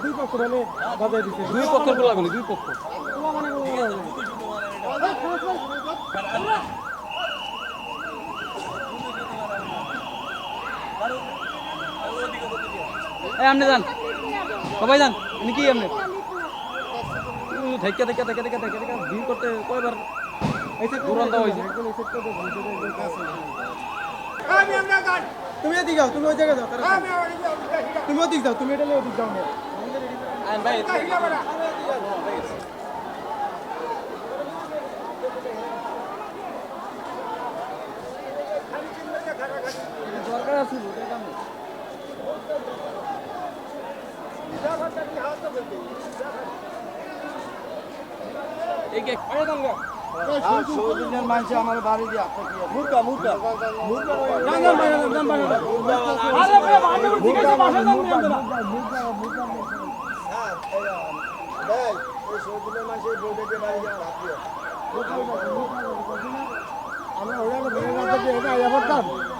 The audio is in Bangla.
দুই পক্ষ মানে বাজায় দিচ্ছে দুই পক্ষের গোলাগুলি দুই পক্ষ আপনি যান সবাই যান আপনি কি আপনি থেকে থেকে থেকে থেকে থেকে থেকে ভিড় করতে কয়বার দুরন্ত হয়েছে তুমি এদিকে যাও তুমি ওই জায়গায় যাও তুমি ওদিক যাও তুমি এটা নিয়ে ওদিক যাও দরকার আছে মানুষ আমার বাড়ি দিয়ে মুরগা মুরগা আমরা